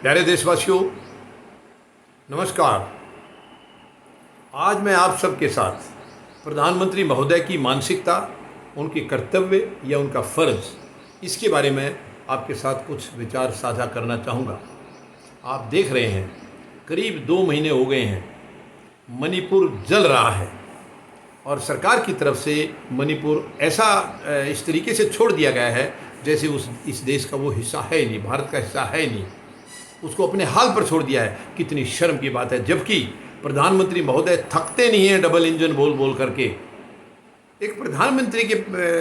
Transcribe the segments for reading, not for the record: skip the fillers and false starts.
प्यारे देशवासियों, नमस्कार। आज मैं आप सबके साथ प्रधानमंत्री महोदय की मानसिकता, उनके कर्तव्य या उनका फ़र्ज़, इसके बारे में आपके साथ कुछ विचार साझा करना चाहूँगा। आप देख रहे हैं, करीब 2 महीने हो गए हैं, मणिपुर जल रहा है और सरकार की तरफ से मणिपुर ऐसा इस तरीके से छोड़ दिया गया है जैसे इस देश का वो हिस्सा है ही नहीं, भारत का हिस्सा है ही नहीं। उसको अपने हाल पर छोड़ दिया है। कितनी शर्म की बात है, जबकि प्रधानमंत्री महोदय थकते नहीं हैं डबल इंजन बोल बोल करके। एक प्रधानमंत्री के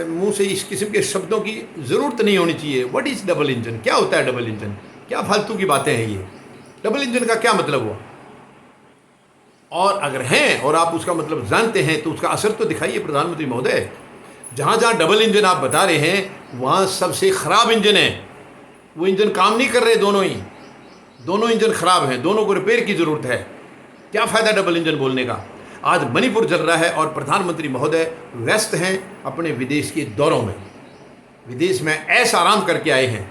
मुंह से इस किस्म के शब्दों की ज़रूरत नहीं होनी चाहिए। What is double engine? क्या होता है डबल इंजन? क्या फालतू की बातें हैं ये? डबल इंजन का क्या मतलब हुआ? और अगर हैं और आप उसका मतलब जानते हैं तो उसका असर तो दिखाइए प्रधानमंत्री महोदय। जहाँ जहाँ डबल इंजन आप बता रहे हैं वहाँ सबसे ख़राब इंजन है। वो इंजन काम नहीं कर रहे, दोनों इंजन ख़राब हैं, दोनों को रिपेयर की ज़रूरत है। क्या फ़ायदा डबल इंजन बोलने का? आज मणिपुर जल रहा है और प्रधानमंत्री महोदय व्यस्त हैं अपने विदेश के दौरों में। विदेश में ऐसा आराम करके आए हैं,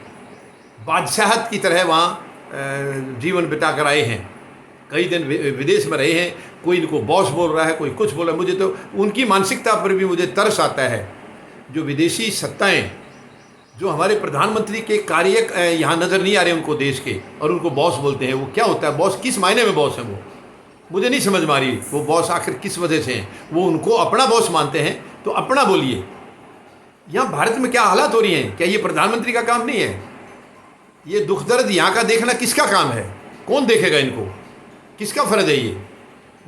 बादशाहत की तरह वहाँ जीवन बिता कर आए हैं। कई दिन विदेश में रहे हैं। कोई इनको बॉस बोल रहा है, कोई कुछ बोल रहा है। मुझे तो उनकी मानसिकता पर भी मुझे तरस आता है। जो विदेशी सत्ताएँ, जो हमारे प्रधानमंत्री के कार्य यहाँ नज़र नहीं आ रहे उनको देश के, और उनको बॉस बोलते हैं। वो क्या होता है बॉस? किस मायने में बॉस है वो? मुझे नहीं समझ में आ रही। वो बॉस आखिर किस वजह से हैं? वो उनको अपना बॉस मानते हैं तो अपना बोलिए। यहाँ भारत में क्या हालात हो रही हैं? क्या ये प्रधानमंत्री का काम नहीं है? ये दुख दर्द यहाँ का देखना किसका काम है? कौन देखेगा इनको? किसका फ़र्ज है ये?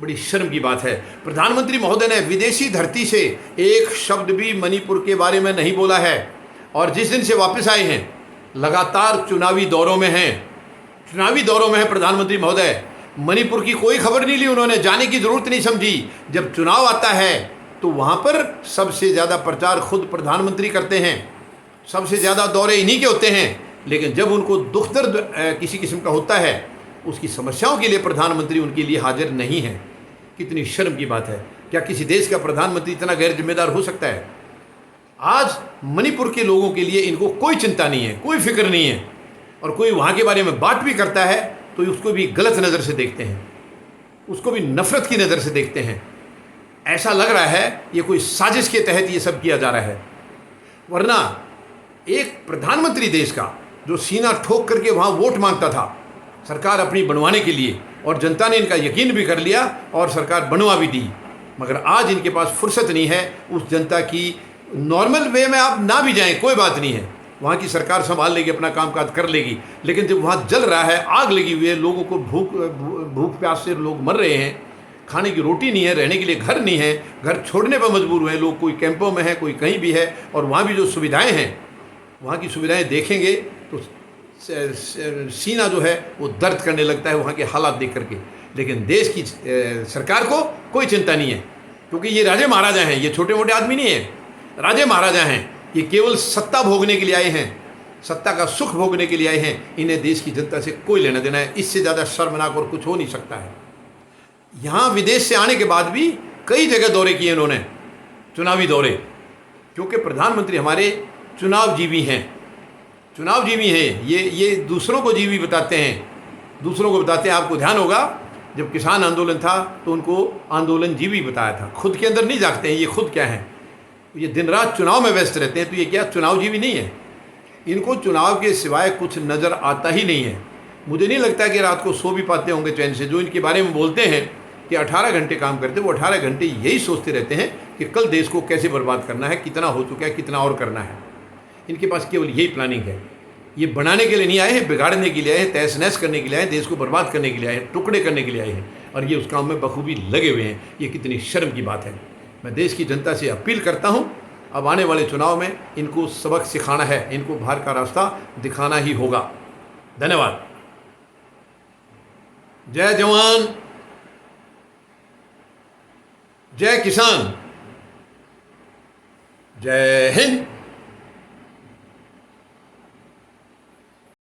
बड़ी शर्म की बात है। प्रधानमंत्री महोदय ने विदेशी धरती से एक शब्द भी मणिपुर के बारे में नहीं बोला है, और जिस दिन से वापस आए हैं लगातार चुनावी दौरों में हैं प्रधानमंत्री महोदय। मणिपुर की कोई खबर नहीं ली उन्होंने, जाने की ज़रूरत नहीं समझी। जब चुनाव आता है तो वहाँ पर सबसे ज़्यादा प्रचार खुद प्रधानमंत्री करते हैं, सबसे ज़्यादा दौरे इन्हीं के होते हैं। लेकिन जब उनको दुख दर्द किसी किस्म का होता है, उसकी समस्याओं के लिए प्रधानमंत्री उनके लिए हाजिर नहीं है। कितनी शर्म की बात है। क्या किसी देश का प्रधानमंत्री इतना गैर जिम्मेदार हो सकता है? आज मणिपुर के लोगों के लिए इनको कोई चिंता नहीं है, कोई फिक्र नहीं है, और कोई वहाँ के बारे में बात भी करता है तो उसको भी गलत नज़र से देखते हैं, उसको भी नफ़रत की नज़र से देखते हैं। ऐसा लग रहा है ये कोई साजिश के तहत ये सब किया जा रहा है। वरना एक प्रधानमंत्री देश का जो सीना ठोक करके वहाँ वोट मांगता था सरकार अपनी बनवाने के लिए, और जनता ने इनका यकीन भी कर लिया और सरकार बनवा भी दी, मगर आज इनके पास फुर्सत नहीं है उस जनता की। नॉर्मल वे में आप ना भी जाएं कोई बात नहीं है, वहाँ की सरकार संभाल लेगी, अपना कामकाज कर लेगी। लेकिन जब वहाँ जल रहा है, आग लगी हुई है, लोगों को भूख प्यास से लोग मर रहे हैं, खाने की रोटी नहीं है, रहने के लिए घर नहीं है, घर छोड़ने पर मजबूर हुए लोग, कोई कैंपों में है, कोई कहीं भी है, और वहाँ भी जो सुविधाएँ हैं, वहाँ की सुविधाएँ देखेंगे तो सीना जो है वो दर्द करने लगता है वहाँ के हालात देख करके। लेकिन देश की सरकार को कोई चिंता नहीं है, क्योंकि ये राजे महाराजा हैं, ये छोटे मोटे आदमी नहीं हैं, राजे महाराजा हैं। ये केवल सत्ता भोगने के लिए आए हैं, सत्ता का सुख भोगने के लिए आए हैं। इन्हें देश की जनता से कोई लेना देना है। इससे ज़्यादा शर्मनाक और कुछ हो नहीं सकता है। यहाँ विदेश से आने के बाद भी कई जगह दौरे किए इन्होंने, चुनावी दौरे, क्योंकि प्रधानमंत्री हमारे चुनाव जीवी हैं। ये दूसरों को जीवी बताते हैं। आपको ध्यान होगा जब किसान आंदोलन था तो उनको आंदोलन जीवी बताया था। खुद के अंदर नहीं झांकते हैं ये खुद क्या हैं। ये दिन रात चुनाव में व्यस्त रहते हैं, तो ये क्या चुनाव जीवी नहीं है? इनको चुनाव के सिवाय कुछ नज़र आता ही नहीं है। मुझे नहीं लगता कि रात को सो भी पाते होंगे चैन से। जो इनके बारे में बोलते हैं कि 18 घंटे काम करते, वो 18 घंटे यही सोचते रहते हैं कि कल देश को कैसे बर्बाद करना है, कितना हो चुका है, कितना और करना है। इनके पास केवल यही प्लानिंग है। ये बनाने के लिए नहीं आए हैं, बिगाड़ने के लिए आए हैं, तहस नहस करने के लिए आए हैं, देश को बर्बाद करने के लिए आए हैं, टुकड़े करने के लिए आए हैं, और ये उस काम में बखूबी लगे हुए हैं। ये कितनी शर्म की बात है। मैं देश की जनता से अपील करता हूँ, अब आने वाले चुनाव में इनको सबक सिखाना है, इनको बाहर का रास्ता दिखाना ही होगा। धन्यवाद। जय जवान, जय किसान, जय हिंद।